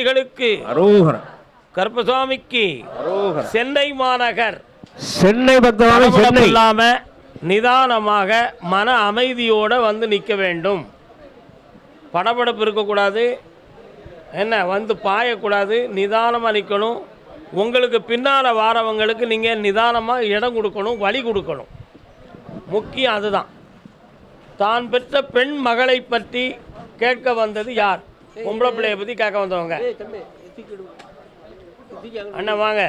சுவாமிகளுக்கு அரோகரா. கருப்பசாமிக்கு அரோகரா. சென்னை மாநகர் சென்னை பக்தவானை சென்னை இல்லாம நிதானமாக மன அமைதியோட வந்து நிற்க வேண்டும். படபடப்பு இருக்கக்கூடாது, என்ன வந்து பாயக்கூடாது, நிதானமாக நிற்கணும். உங்களுக்கு பின்னால் வாரவங்களுக்கு நீங்கள் நிதானமாக இடம் கொடுக்கணும், வழி கொடுக்கணும். முக்கியம் அதுதான். தான் பெற்ற பெண் மகளை பற்றி கேட்க வந்தது யார்? பொம்பளை பிள்ளையை பற்றி கேட்க வந்தவங்க. அண்ணா வாங்க.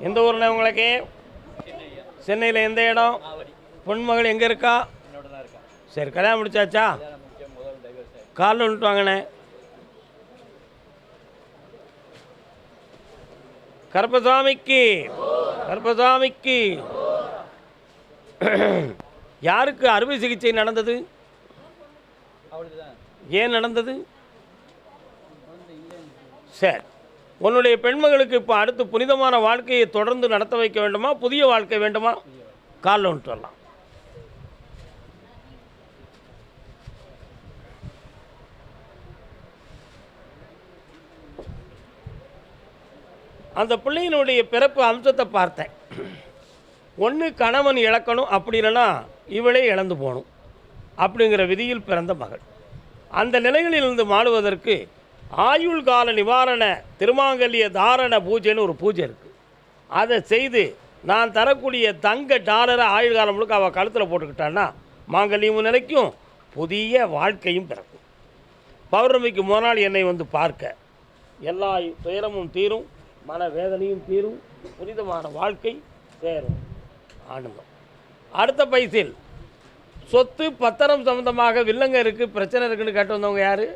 எந்த ஊர்ல உங்களுக்கு? சென்னையில் எந்த இடம்? பொன்மகள் எங்கே இருக்கா? சரி, கல்யாணம் முடிச்சாச்சா? காலில் விட்டு வாங்கண்ணே. கருப்பசாமிக்கு கருப்பசாமிக்கு. யாருக்கு அறுவை சிகிச்சை நடந்தது? ஏன் நடந்தது? சரி, உன்னுடைய பெண்மகளுக்கு இப்போ அடுத்து புனிதமான வாழ்க்கையை தொடர்ந்து நடத்த வைக்க வேண்டுமா, புதிய வாழ்க்கை வேண்டுமா? காலில் விட்டு வரலாம். அந்த பிள்ளையினுடைய பிறப்பு அம்சத்தை பார்த்தேன். ஒன்று கணவன் இழக்கணும், அப்படி இல்லைன்னா இவளே இழந்து போகணும் அப்படிங்கிற விதியில் பிறந்த மகள். அந்த நிலைகளிலிருந்து மாறுவதற்கு ஆயுள் கால நிவாரண திருமாங்கல்ய தாரண பூஜைன்னு ஒரு பூஜை இருக்குது. அதை செய்து நான் தரக்கூடிய தங்க டாலரை ஆயுள் காலம் முழுக்க அவள் கழுத்தில் போட்டுக்கிட்டான்னா மாங்கல்யமும் நிலைக்கும், புதிய வாழ்க்கையும் பிறக்கும். பௌர்ணமிக்கு முன்னாள் என்னை வந்து பார்க்க எல்லா துயரமும் தீரும், மன வேதனையும் தீரும், புனிதமான வாழ்க்கை சேரும். ஆனந்தம். அடுத்த பைசில் சொத்து பத்திரம் சம்மந்தமாக வில்லங்க இருக்குது, பிரச்சனை இருக்குன்னு கேட்டு வந்தவங்க யார்?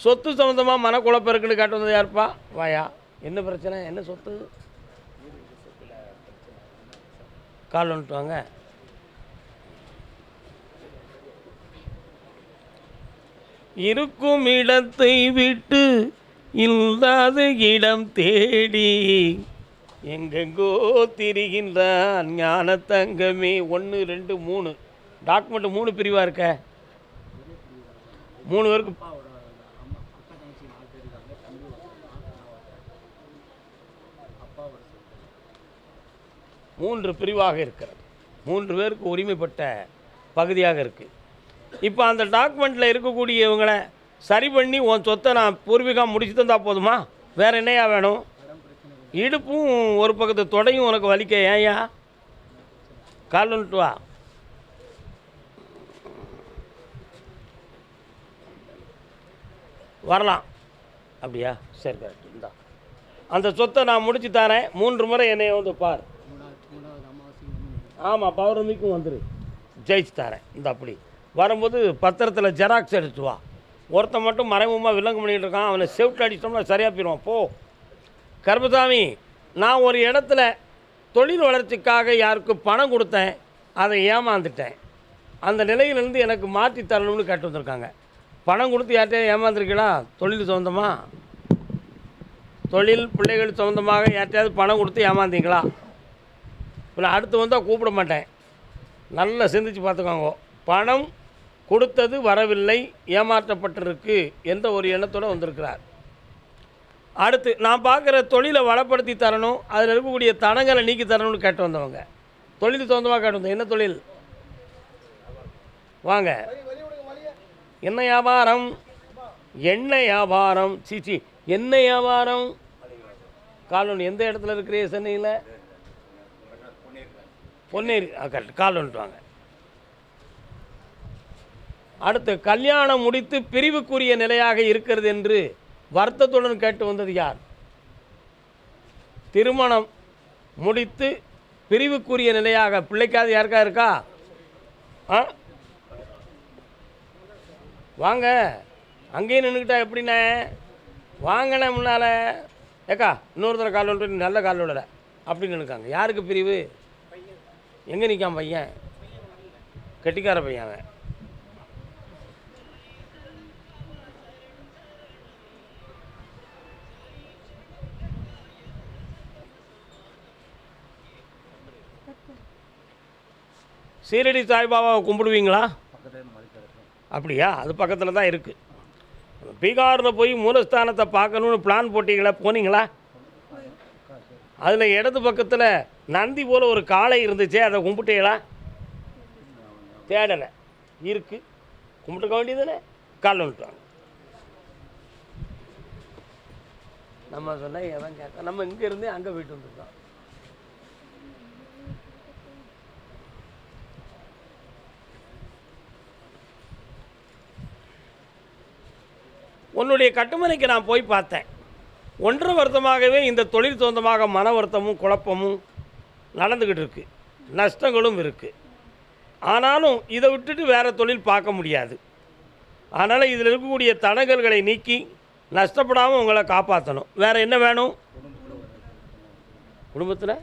சொத்து சம்மந்தமாக மனக்குழப்பம் இருக்குன்னு கேட்டு வந்தது யாருப்பா? வாயா. என்ன பிரச்சனை? என்ன சொத்து? கால் வந்துட்டு வாங்க. இருக்கும் இடத்தை விட்டு இல்லாத இடம் தேடி எங்கெங்கோ திரிகின்றான் ஞான தங்கமே. 1 2 3 டாக்குமெண்ட் 3 பிரிவாக இருக்க. 3 பேருக்கு 3 பிரிவாக இருக்கிறது. 3 பேருக்கு உரிமைப்பட்ட பகுதியாக இருக்குது. இப்போ அந்த டாக்குமெண்ட்டில் இருக்கக்கூடியவங்களை சரி பண்ணி உன் சொத்தை நான் பூர்வீகம் முடிச்சு தந்தால் போதுமா? வேறு என்னையா வேணும்? இடுப்பும் ஒரு பக்கத்து தொடையும் உனக்கு வலிக்க ஏயா? கால் வந்துட்டு வா. வரலாம். அப்படியா? சரி, கரெக்ட். இந்தா அந்த சொத்தை நான் முடிச்சு தரேன். 3 முறை என்னை வந்து பார். ஆமாம், பௌர்ணமிக்கும் வந்துடு, ஜெயிச்சு தரேன். இந்த அப்படி வரும்போது பத்திரத்தில் ஜெராக்ஸ் எடுத்து வா. ஒருத்தன் மட்டும் மறைமுகமாக வில்லங்கம் பண்ணிகிட்டு இருக்கான், அவனை செவிட்டு அடிச்சிட்டோம்னா சரியாக போயிடுவான். போ. கருப்பசாமி, நான் ஒரு இடத்துல தொழில் வளர்ச்சிக்காக யாருக்கு பணம் கொடுத்தேன், அதை ஏமாந்துட்டேன். அந்த நிலையிலேருந்து எனக்கு மாற்றி தரணும்னு கேட்டு வந்திருக்காங்க. பணம் கொடுத்து யார்கிட்டையும் ஏமாந்துருக்கீங்களா? தொழில் சொந்தமாக, தொழில் பிள்ளைகள் சொந்தமாக யார்கிட்டையாவது பணம் கொடுத்து ஏமாந்தீங்களா? இப்போ அடுத்து வந்தால் கூப்பிட மாட்டேன். நல்லா சிந்திச்சு பார்த்துக்கோங்க. பணம் கொடுத்தது வரவில்லை, ஏமாற்றப்பட்டிருக்கு என்ற ஒரு எண்ணத்தோடு வந்திருக்கிறார். அடுத்து நான் பார்க்குற தொழிலை வளப்படுத்தி தரணும், அதில் இருக்கக்கூடிய தடங்களை நீக்கி தரணும்னு கேட்டு வந்தவங்க. தொழில் சொந்தமாக கேட்டு வந்தோம். என்ன தொழில்? வாங்க. என்ன வியாபாரம்? எண்ணெய் வியாபாரம். சீச்சி, எண்ணெய் வியாபாரம். காலோனி எந்த இடத்துல இருக்கிறீ? சென்னையில் பொன்னேரி. கரெக்ட். கால் வந்துட்டு வாங்க. அடுத்து கல்யாணம் முடித்து பிரிவுக்குரிய நிலையாக இருக்கிறது என்று வருத்தத்துடன் கேட்டு வந்தது யார்? திருமணம் முடித்து பிரிவுக்குரிய நிலையாக பிள்ளைக்காவது யாருக்கா இருக்கா? வாங்க. அங்கேயும் நின்றுக்கிட்டா எப்படிண்ணே? வாங்கண்ணே முன்னால். ஏக்கா இன்னொரு தடவை கால் வந்துட்டு நல்ல கால் விடலை அப்படின்னு நினைக்காங்க. யாருக்கு பிரிவு? எங்கே நிற்கான் பையன்? கெட்டிக்கார பையன் அவன். சீரடி சாய்பாபாவை கும்பிடுவீங்களா? அப்படியா? அது பக்கத்தில் தான் இருக்குது. பீகாரில் போய் மூலஸ்தானத்தை பார்க்கணுன்னு பிளான் போட்டிங்களா, போனீங்களா? அதில் இடது பக்கத்தில் நந்தி போல் ஒரு காளை இருந்துச்சே, அதை கும்பிட்டீங்களா? தேடலை. இருக்குது, கும்பிட்டுக்க வேண்டியதுன்னு கால் வந்துட்டாங்க. நம்ம சொன்ன எவன் கேட்க, நம்ம இங்கேருந்தே அங்கே போயிட்டு வந்துருக்கோம். உன்னுடைய கட்டுமனைக்கு நான் போய் பார்த்தேன். 1.5 வருடமாகவே இந்த தொழில் சொந்தமாக மன வருத்தமும் குழப்பமும் நடந்துக்கிட்டு இருக்கு, நஷ்டங்களும் இருக்குது. ஆனாலும் இதை விட்டுட்டு வேறு தொழில் பார்க்க முடியாது. அதனால் இதில் இருக்கக்கூடிய தடங்கல்களை நீக்கி நஷ்டப்படாமல் உங்களை காப்பாற்றணும். வேறு என்ன வேணும்? குடும்பத்தில்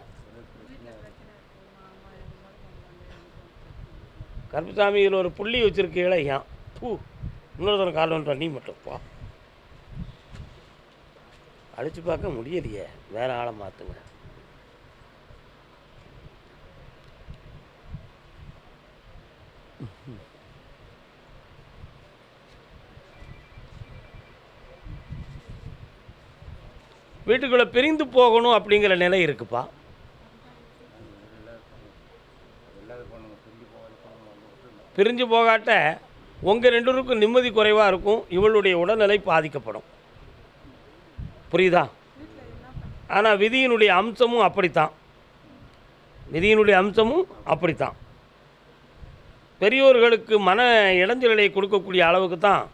கருப்புசாமி இதில் ஒரு புள்ளி வச்சுருக்கீங்களே, ஏன் பூ இன்னொருத்தனை கால் வந்துட்டா, நீ மட்டும் போ. அடித்து பார்க்க முடியலையே, வேறு ஆளை மாற்றுங்க. வீட்டுக்குள்ளே பிரிந்து போகணும் அப்படிங்கிற நிலை இருக்குப்பா. பிரிஞ்சு போகாட்ட உங்கள் 2 பேருக்கும் நிம்மதி குறைவாக இருக்கும், இவளுடைய உடல்நிலை பாதிக்கப்படும். புரியுதா? ஆனால் விதியினுடைய அம்சமும் அப்படித்தான், விதியினுடைய அம்சமும் அப்படித்தான். பெரியோர்களுக்கு மன இடைஞ்சலை கொடுக்கக்கூடிய அளவுக்கு தான்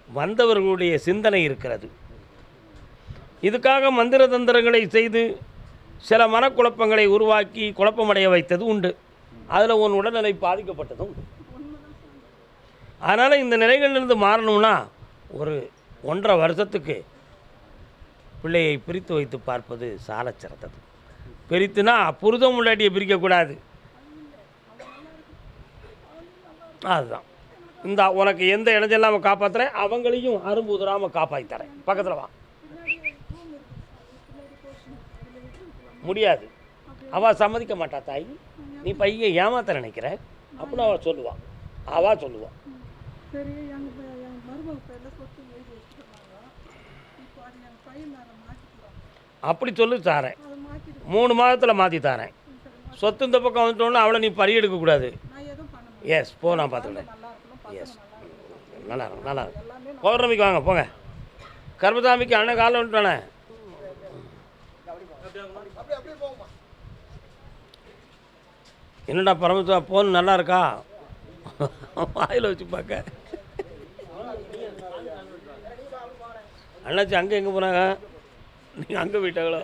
வந்தவர்களுடைய சிந்தனை இருக்கிறது. இதுக்காக மந்திர தந்திரங்களை செய்து சில மனக்குழப்பங்களை உருவாக்கி குழப்பமடைய வைத்தது உண்டு. அதில் உன் உடல்நிலை பாதிக்கப்பட்டதும் உண்டு. அதனால் இந்த நிலைகளிலிருந்து மாறணும்னா ஒரு 1.5 வருஷத்துக்கு பிள்ளையை பிரித்து வைத்து பார்ப்பது சால சிறந்தது. பிரித்துனா புருதம் முன்னாடியை பிரிக்கக்கூடாது. அதுதான் இந்த உனக்கு எந்த இடைஞ்சலாமல் காப்பாற்றுறேன், அவங்களையும் அரும்பு உதறாமல் காப்பாற்றி தரேன். பக்கத்தில் வா. முடியாது, அவள் சம்மதிக்க மாட்டா தாய். நீ பையன் ஏமாத்த நினைக்கிற அப்படின்னு அவள் சொல்லுவாள். அவள் சொல்லுவாள், அப்படி சொல்லி தாரேன், 3 மாதத்தில் மாற்றி தரேன். சொத்து இந்த பக்கம் வந்துட்டோன்னு அவளை நீ பறி எடுக்கக்கூடாது. எஸ், போ, நான் பார்த்துக்கிறேன். எஸ், நல்லா இருக்கும், நல்லா இருக்கும். பௌர்ணமிக்கு வாங்க, போங்க. கர்மசாமிக்கு அண்ணன் காலம் வந்துட்டானே. என்னடா பரமசிவா, போன் நல்லா இருக்கா? வாயில் வச்சு பார்க்க. அண்ணாச்சி அங்கே எங்கே போனாங்க? நீங்கள் அங்கே போயிட்டாங்களோ?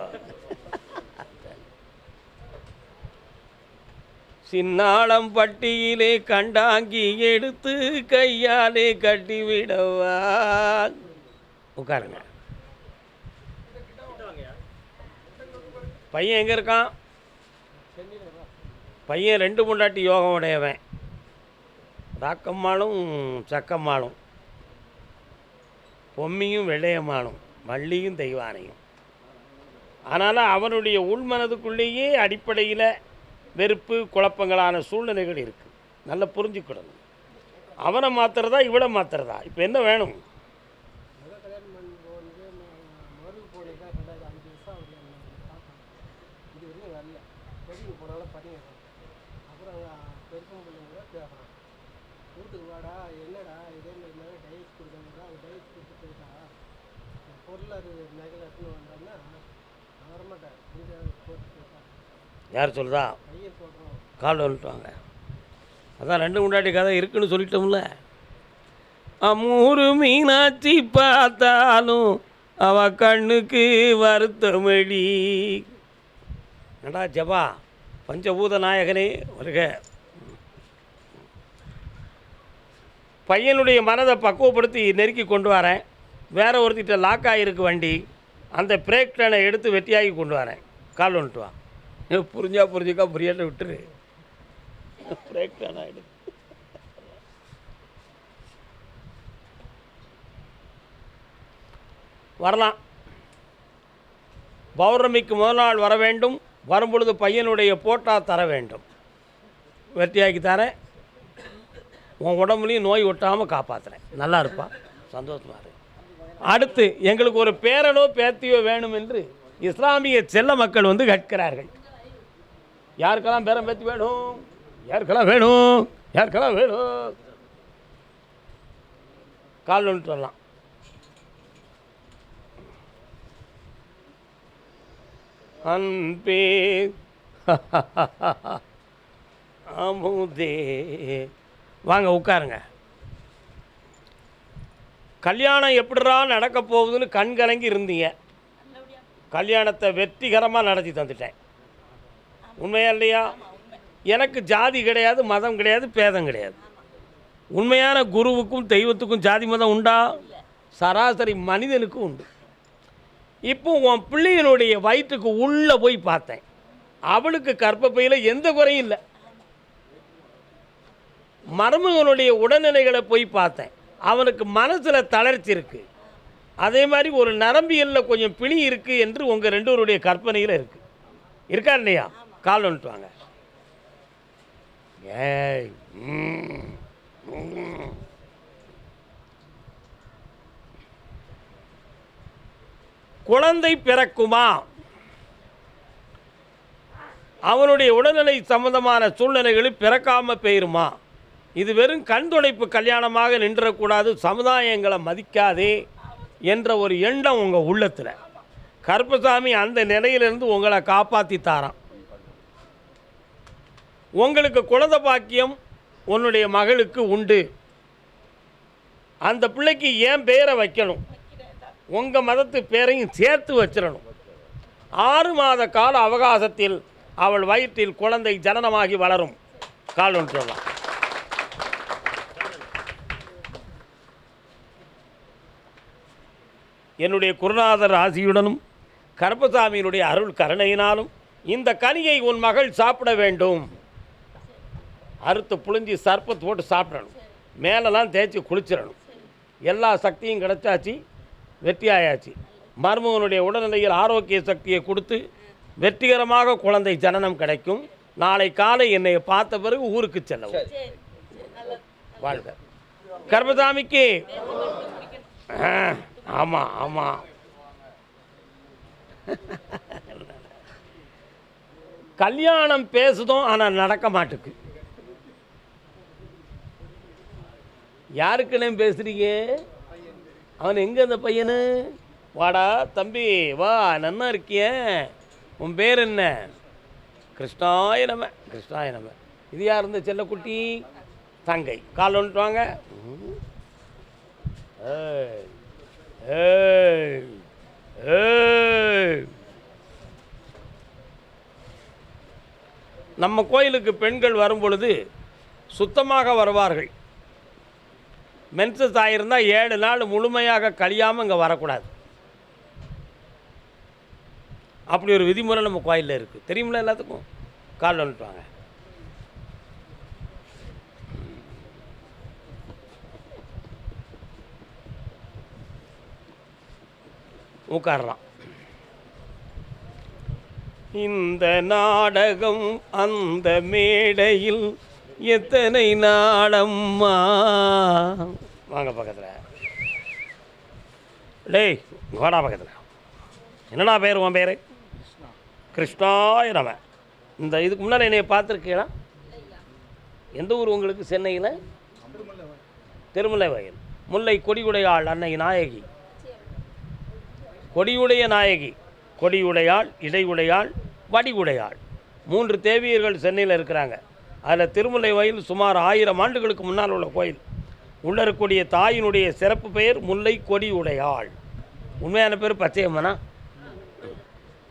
சின்னாளம் பட்டியிலே கண்டாங்கி எடுத்து கையாலே கட்டிவிடவா. உட்காருங்க. பையன் எங்கே இருக்கான்? பையன் 2 பொண்டாட்டி யோகம் உடையவன். ராக்கம்மாளும் சக்கம்மாளும், பொம்மியும் வெள்ளையம்மாளும், வள்ளியும் தெய்வானையும். அதனால் அவனுடைய உள்மனதுக்குள்ளேயே அடிப்படையில் வெறுப்பு குழப்பங்களான சூழ்நிலைகள் இருக்குது. நல்லா புரிஞ்சுக்கிடணும். அவனை மாற்றுறதா இவளை மாற்றுறதா? இப்போ என்ன வேணும்? யார் சொல்கிறா? கால் வந்துட்டுவாங்க. அதான் 2 முன்னாடி கதை இருக்குன்னு சொல்லிட்டோம்ல. அம்மூரு மீனாட்சி பார்த்தாலும் அவ கண்ணுக்கு வருத்தமடி. நடா ஜபா, பஞ்சபூத நாயகனே வருக. பையனுடைய மனதை பக்குவப்படுத்தி நெருக்கி கொண்டு வரேன். வேற ஒருத்திட்ட லாக் ஆகிருக்கு வண்டி, அந்த பிரேக் லைனை எடுத்து வெட்டியாகி கொண்டு வரேன். கால் வந்துட்டு வா. புரிஞ்சா புரிஞ்சுக்கா, புரியாட்ட விட்டுரு. பிரேக் லைனை எடுத்து வரலாம். பௌர்ணமிக்கு முதல் நாள் வர வேண்டும். வரும்பொழுது பையனுடைய போட்டா தர வேண்டும். வெட்டியாக்கி தரேன். உன் உடம்புலையும் நோய் ஒட்டாமல் காப்பாற்றுறேன். நல்லா இருப்பா, சந்தோஷமாக இரு. அடுத்து எங்களுக்கு ஒரு பேரனோ பேத்தியோ வேணும் என்று இஸ்லாமிய செல்ல மக்கள் வந்து கேட்கிறார்கள். யாருக்கெல்லாம் பேரன் பேத்தி வேணும்? யாருக்கெல்லாம் வேணும்? யாருக்கெல்லாம் வேணும்? கால் ஒன்று சொல்லலாம். அன்பே அமுதே வாங்க உட்காருங்க. கல்யாணம் எப்படிரா நடக்க போகுதுன்னு கண் கலங்கி இருந்தீங்க. கல்யாணத்தை வெற்றிகரமாக நடத்தி தந்துட்டேன். உண்மையா இல்லையா? எனக்கு ஜாதி கிடையாது, மதம் கிடையாது, பேதம் கிடையாது. உண்மையான குருவுக்கும் தெய்வத்துக்கும் ஜாதி மதம் உண்டா? சராசரி மனிதனுக்கும் உண்டு. இப்போ உன் பிள்ளையினுடைய வயிற்றுக்கு உள்ளே போய் பார்த்தேன். அவளுக்கு கர்ப்பப்பையில் எந்த குறையும் இல்லை. மருமகனுடைய உடல்நிலைகளை போய் பார்த்தேன். அவனுக்கு மனசில் தளர்ச்சி இருக்குது. அதே மாதிரி ஒரு நரம்பியலில் கொஞ்சம் பிணி இருக்குது என்று உங்கள் ரெண்டுவருடைய கற்பனையில் இருக்குது. இருக்கா இல்லையா? கால் வந்துட்டு வாங்க. ஏய் குழந்தை பிறக்குமா? அவனுடைய உடல்நிலை சம்பந்தமான சூழ்நிலைகளில் பிறக்காமல் போயிருமா? இது வெறும் கண் துடைப்பு கல்யாணமாக நின்றக்கூடாது, சமுதாயங்களை மதிக்காதே என்ற ஒரு எண்ணம் உங்கள் உள்ளத்தில். கருப்பசாமி அந்த நிலையிலிருந்து உங்களை காப்பாற்றி தாரான். உங்களுக்கு குழந்தை பாக்கியம் உன்னுடைய மகளுக்கு உண்டு. அந்த பிள்ளைக்கு ஏன் பேரை வைக்கணும்? உங்கள் மதத்து பேரையும் சேர்த்து வச்சிடணும். 6 மாத கால அவகாசத்தில் அவள் வயிற்றில் குழந்தை ஜனனமாகி வளரும். கால் ஒன்று சொல்லலாம். என்னுடைய குருநாதர் ஆசியுடனும் கருப்பசாமியினுடைய அருள் கருணையினாலும் இந்த கனியை உன் மகள் சாப்பிட வேண்டும். அறுத்து புழிஞ்சி சர்பத்து போட்டு சாப்பிடணும். மேலெல்லாம் தேய்ச்சி குளிச்சிடணும். எல்லா சக்தியும் கிடைச்சாச்சு, வெற்றியாயாச்சு. மருமகனுடைய உடல்நிலையில் ஆரோக்கிய சக்தியை கொடுத்து வெற்றிகரமாக குழந்தை ஜனனம் கிடைக்கும். நாளை காலை என்னை பார்த்த பிறகு ஊருக்கு செல்லவும். வாழ்க கருப்பசாமிக்கு. ஆமாம் ஆமாம். கல்யாணம் பேசுதோம், ஆனால் நடக்க மாட்டுக்கு. யாருக்குன்னு பேசுறீங்க? அவன் எங்கே? அந்த பையனு வாடா தம்பி வா, நன்னா இருக்கிய. உன் பேர் என்ன? கிருஷ்ணாய நம. கிருஷ்ணாய நம. இது யார்? இருந்த செல்லக்குட்டி தங்கை. கால் வந்துட்டு வாங்க. நம்ம கோயிலுக்கு பெண்கள் வரும் பொழுது சுத்தமாக வருவார்கள். மென்சஸ் ஆகியிருந்தால் 7 நாள் முழுமையாக கழியாமல் இங்கே வரக்கூடாது. அப்படி ஒரு விதிமுறை நம்ம கோயிலில் இருக்குது. தெரியுமில்ல எல்லாத்துக்கும்? கால் வந்துட்டு வாங்க. உட்காரலாம். இந்த நாடகம் அந்த மேடையில் எத்தனை நாளம்மா. வாங்க பக்கத்தில். டேய் வாடா பக்கத்தில். என்னடா பேர்? உன் பேர்? கிருஷ்ணாய நம. இந்த இதுக்கு முன்னால் என்னைய பார்த்துருக்கீங்களா? எந்த ஊர் உங்களுக்கு? சென்னையில் திருமலை வயல். முல்லை கொடியுடையாள் அன்னை நாயகி. கொடியுடைய நாயகி, கொடியுடையாள், இடையுடையாள், வடிவுடையாள். 3 தேவியர்கள் சென்னையில் இருக்கிறாங்க. அதில் திருமலை வயல் சுமார் 1000 ஆண்டுகளுக்கு முன்னால் உள்ள கோயில். உள்ளே இருக்கக்கூடிய தாயினுடைய சிறப்பு பெயர் முல்லை கொடியுடையாள். உண்மையான பேர் பச்சையம்மனா?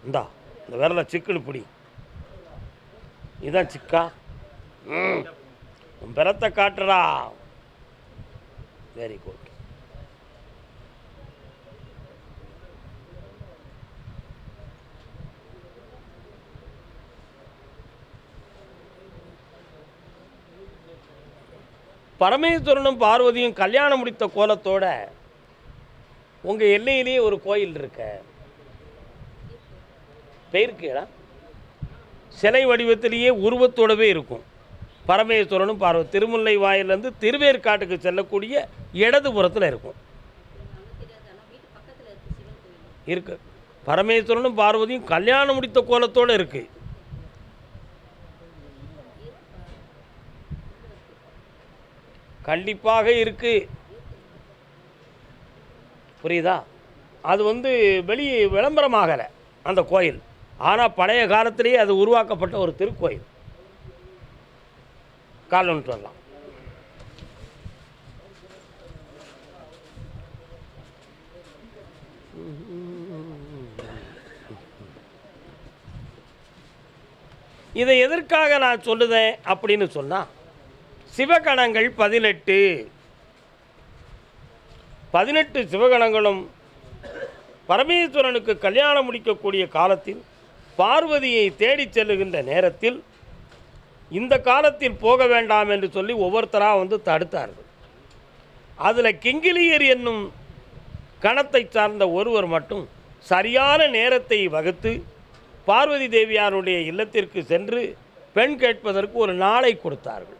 இந்தா இந்த விரல சிக்குன்னு பிடி. இதுதான் சிக்கா. உன் பிறத்தை காட்டுறா. Very good. பரமேஸ்வரனும் பார்வதியும் கல்யாணம் முடித்த கோலத்தோட உங்கள் எல்லையிலேயே ஒரு கோயில் இருக்க. போயிருக்கீங்களா? சிலை வடிவத்திலேயே உருவத்தோடவே இருக்கும். பரமேஸ்வரனும் பார்வதி திருமுல்லை வாயிலேருந்து திருவேற்காட்டுக்கு செல்லக்கூடிய இடதுபுறத்தில் இருக்கும். இருக்கு. பரமேஸ்வரனும் பார்வதியும் கல்யாணம் முடித்த கோலத்தோடு இருக்கு. கண்டிப்பாக இருக்கு. புரியுதா? அது வெளியே விளம்பரமாகலை அந்த கோயில். ஆனால் பழைய காலத்திலேயே அது உருவாக்கப்பட்ட ஒரு திருக்கோயில். கால் ஒன்று வரலாம். இதை எதற்காக நான் சொல்லுதேன் அப்படின்னு சொன்னால், சிவகணங்கள் 18 சிவகணங்களும் பரமேஸ்வரனுக்கு கல்யாணம் முடிக்கக்கூடிய காலத்தில் பார்வதியை தேடி செல்லுகின்ற நேரத்தில் இந்த காலத்தில் போக வேண்டாம் என்று சொல்லி ஒவ்வொருத்தராக தடுத்தார்கள். அதில் கிங்கிலியர் என்னும் கணத்தை சார்ந்த ஒருவர் மட்டும் சரியான நேரத்தை வகுத்து பார்வதி தேவியாருடைய இல்லத்திற்கு சென்று பெண் கேட்பதற்கு ஒரு நாளை கொடுத்தார்கள்.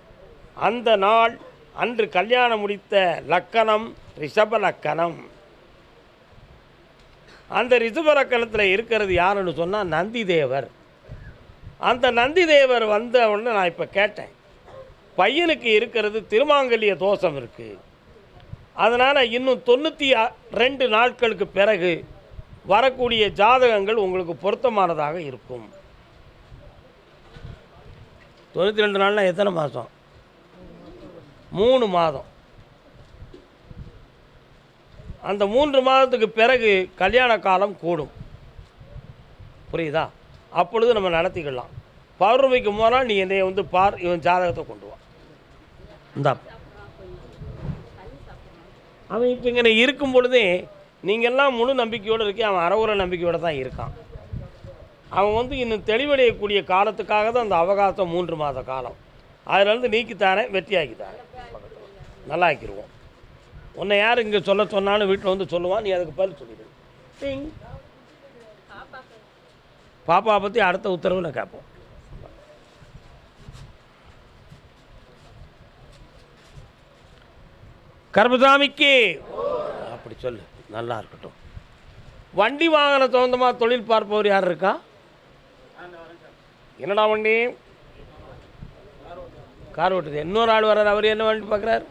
அந்த நாள் அன்று கல்யாணம் முடித்த லக்கணம் ரிஷப லக்கணம். அந்த ரிஷப லக்கணத்தில் இருக்கிறது யாருன்னு சொன்னால் நந்தி தேவர். அந்த நந்தி தேவர் வந்த உடனே நான் இப்போ கேட்டேன், பையனுக்கு இருக்கிறது திருமாங்கல்ய தோஷம் இருக்குது, அதனால் இன்னும் 92 நாட்களுக்கு பிறகு வரக்கூடிய ஜாதகங்கள் உங்களுக்கு பொருத்தமானதாக இருக்கும். 92 நாள்னா எத்தனை மாதம்? 3 மாதம். அந்த 3 மாதத்துக்கு பிறகு கல்யாண காலம் கூடும். புரியுதா? அப்பொழுது நம்ம நடத்திக்கலாம். பௌர்ணமிக்கு போனால் நீ என்னை பார், இவன் ஜாதகத்தை கொண்டு வா. இந்தா அவன் இப்போ இங்கே இருக்கும் பொழுதே நீங்கள்லாம் முழு நம்பிக்கையோடு இருக்கே, அவன் அறவுற நம்பிக்கையோடு தான் இருக்கான். அவன் இன்னும் தெளிவடையக்கூடிய காலத்துக்காக தான் அந்த அவகாசம் 3 மாத காலம். அதிலேருந்து நீக்கித்தாரேன், வெற்றியாக்கித்தாரேன், நல்லா ஆக்கிடுவோம். உன்னை யார் இங்கே சொல்ல சொன்னாலும் வீட்டில் சொல்லுவான், நீ அதுக்கு பதில் சொல்லிடு. பாப்பா பற்றி அடுத்த உத்தரவில் கேட்போம். கர்மசாமிக்கு அப்படி சொல்லு, நல்லா இருக்கட்டும். வண்டி வாகன சொந்தமாக தொழில் பார்ப்பவர் யார் இருக்கா? என்னடா வண்டி? கார் ஓட்டுது. இன்னொரு ஆள் வர்றார், அவர் என்ன வண்டி பார்க்குறார்?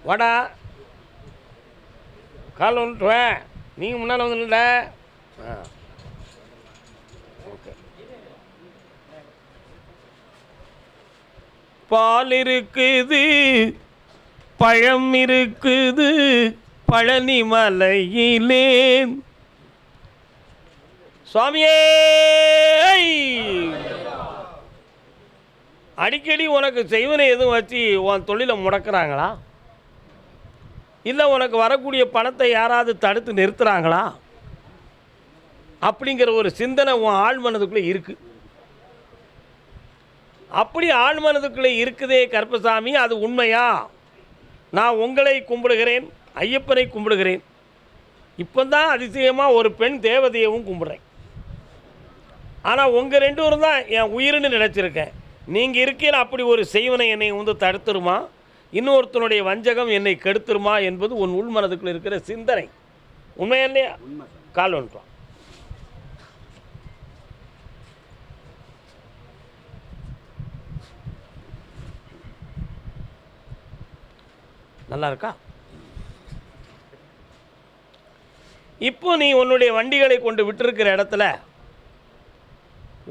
வாடா, கால் வந்துட்டுவேன், நீங்கள் முன்னால் வந்துடல. ஓகே. பால் இருக்குது, பழம் இருக்குது பழனி மலையிலே. சுவாமியே, அடிக்கடி உனக்கு செய்வனை எதுவும் வச்சு உன் தொழிலை முடக்கிறாங்களா? இல்லை உனக்கு வரக்கூடிய பணத்தை யாராவது தடுத்து நிறுத்துகிறாங்களா? அப்படிங்கிற ஒரு சிந்தனை உன் ஆழ் மனதுக்குள்ளே இருக்குது. அப்படி ஆழ் மனதுக்குள்ளே இருக்குதே கருப்பசாமி, அது உண்மையா? நான் உங்களை கும்பிடுகிறேன், ஐயப்பனை கும்பிடுகிறேன், இப்போ தான் அதிசயமாக ஒரு பெண் தேவதையவும் கும்பிட்றேன். ஆனால் உங்கள் 2 பேரும் தான் என் உயிர்னு நினச்சிருக்கேன். நீங்கள் இருக்கையில் அப்படி ஒரு செய்வனை என்னை தடுத்துருமா, இன்னொருத்தனுடைய வஞ்சகம் என்னை கெடுத்துருமா என்பது உன் உள் மனதுக்குள்ள இருக்கிற சிந்தனை. உண்மையா இல்லையா? கால் வந்துட்டோம். நல்லா இருக்கா? இப்போ நீ உன்னுடைய வண்டிகளை கொண்டு விட்டிருக்கிற இடத்துல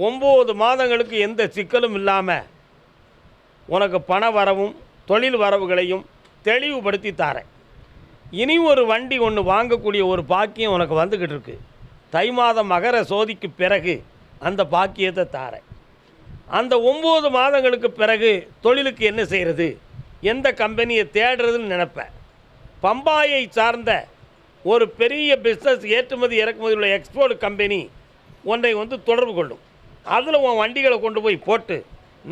9 மாதங்களுக்கு எந்த சிக்கலும் இல்லாமல் உனக்கு பண வரவும் தொழில் வரவுகளையும் தெளிவுபடுத்தி தாரேன். இனி ஒரு வண்டி ஒன்று வாங்கக்கூடிய ஒரு பாக்கியம் உனக்கு வந்துக்கிட்டு இருக்கு. தை மாதம் மகர சோதிக்கு பிறகு அந்த பாக்கியத்தை தாரேன். அந்த 9 மாதங்களுக்கு பிறகு தொழிலுக்கு என்ன செய்கிறது, எந்த கம்பெனியை தேடுறதுன்னு நினைப்பேன். பம்பாயை சார்ந்த ஒரு பெரிய பிஸ்னஸ் ஏற்றுமதி இறக்குமதி உள்ள எக்ஸ்போர்ட் கம்பெனி ஒன்றை தொடர்பு கொள்ளும். அதில் உன் வண்டிகளை கொண்டு போய் போட்டு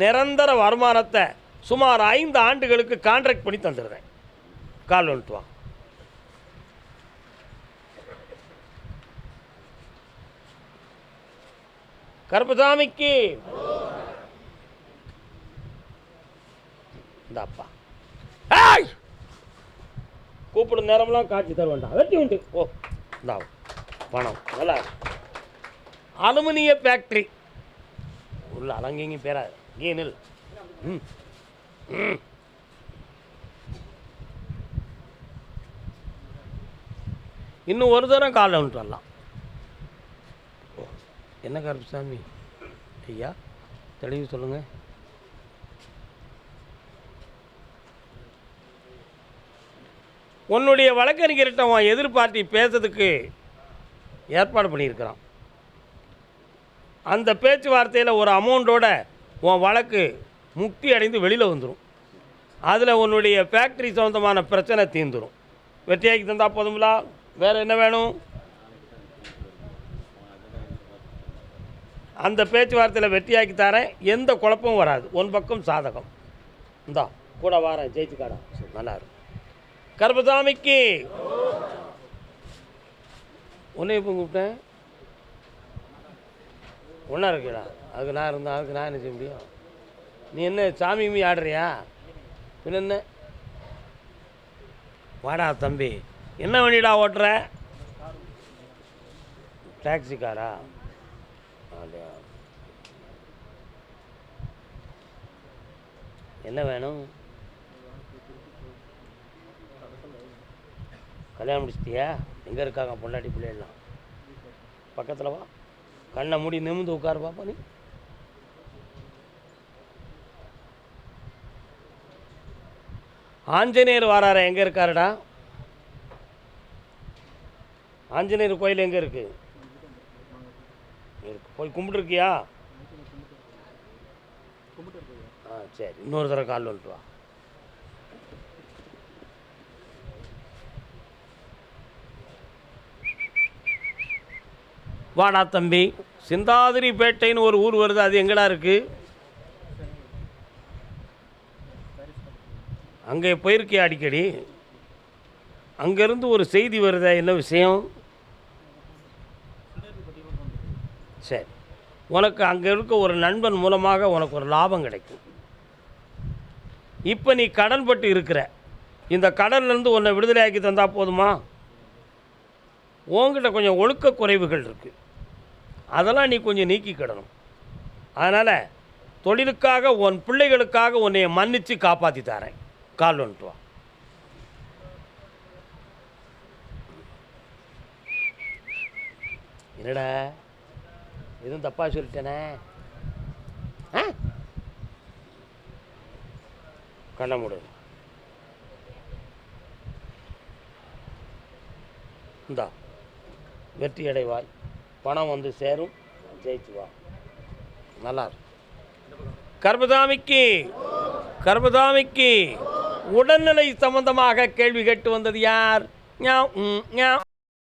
நிரந்தர வருமானத்தை சுமார் 5 ஆண்டுகளுக்கு கான்ட்ராக்ட் பண்ணி தந்துடுறேன். கால் வந்துட்டு வா. கருப்பசாமிக்கு இந்த அப்பா கூப்பிடும் நேரம்லாம் காட்சி தர வேண்டாம், வெட்டி உண்டு. ஓ இந்தா பணம். நல்லா அலுமினிய ஃபேக்ட்ரி உள்ள அலங்கிங்க பேரா கீனில். ம் ம் இன்னும் ஒரு தரம் காலில் வந்துட்டு வரலாம். என்ன கருப்புசாமி ஐயா தெளிவு சொல்லுங்கள். உன்னுடைய வழக்கறிஞர்கிட்ட உன் எதிர்பார்ட்டி பேசுறதுக்கு ஏற்பாடு பண்ணியிருக்கிறான். அந்த பேச்சுவார்த்தையில் ஒரு அமௌண்ட்டோட உன் வழக்கு முக்தி அடைந்து வெளியில் வந்துடும். அதில் உன்னுடைய ஃபேக்ட்ரி சம்மந்தமான பிரச்சனை தீர்ந்துடும். வெற்றியாக்கி தந்தால் போதுங்களா? வேறு என்ன வேணும்? அந்த பேச்சுவார்த்தையில் வெற்றியாக்கி தரேன், எந்த குழப்பமும் வராது, உன் பக்கம் சாதகம். இந்தா கூட வாரேன், ஜெயிச்சுக்காடா. நல்லா இருக்கும். கருப்பசாமிக்கு உன்னை இப்போ கூப்பிட்டேன், ஒன்றா இருக்கீடா. அதுக்கு நான் இருந்தேன், அதுக்கு நான் என்ன செய்ய முடியும்? நீ என்ன சாமி ஆடுறியா? பின்ன என்ன? வாடா தம்பி, என்ன வண்டிடா ஓட்டுற? டாக்ஸி காரா? என்ன வேணும்? கல்யாணம் முடிச்சிட்டியா? எங்கே இருக்காங்க பொண்டாட்டி பிள்ளைலாம்? பக்கத்தில் வா, கண்ணை மூடி நிமிந்து உட்காரு பாப்பா. நீ ஆஞ்சநேயர் வாரார, எங்கே இருக்காருடா? ஆஞ்சநேயர் கோயில் எங்கே இருக்கு? போய் கும்பிட்டுருக்கியா? சரி, இன்னொரு தடவை கால் வந்துட்டு வா. வாடா தம்பி, சிந்தாதிரிப்பேட்டைன்னு ஒரு ஊர் வருது, அது எங்கடா இருக்குது? அங்கே போயிருக்கியா அடிக்கடி? அங்கேருந்து ஒரு செய்தி வருதா, என்ன விஷயம்? சரி, உனக்கு அங்கே இருக்க ஒரு நண்பன் மூலமாக உனக்கு ஒரு லாபம் கிடைக்கும். இப்போ நீ கடன் பட்டு இருக்கிற, இந்த கடன்லேருந்து உன்னை விடுதலையாக்கி தந்தால் போதுமா? உங்ககிட்ட கொஞ்சம் ஒழுக்க குறைவுகள் இருக்குது, அதெல்லாம் நீ கொஞ்சம் நீக்கிக்கிடணும். அதனால் தொழிலுக்காக உன் பிள்ளைகளுக்காக உன்னை மன்னித்து காப்பாற்றி தரேன். கால் வந்துட்டு வா. என்னடா எதுவும் தப்பாக சொல்லிட்டேனே? கண்ண மூடு. இந்தா வெற்றி அடைவாய், பணம் வந்து சேரும், ஜெயிச்சு வா. நல்லா கர்பதாமிக்கு கர்பதாமிக்கு உடல்நிலை சம்பந்தமாக கேள்வி கேட்டு வந்தது யார்?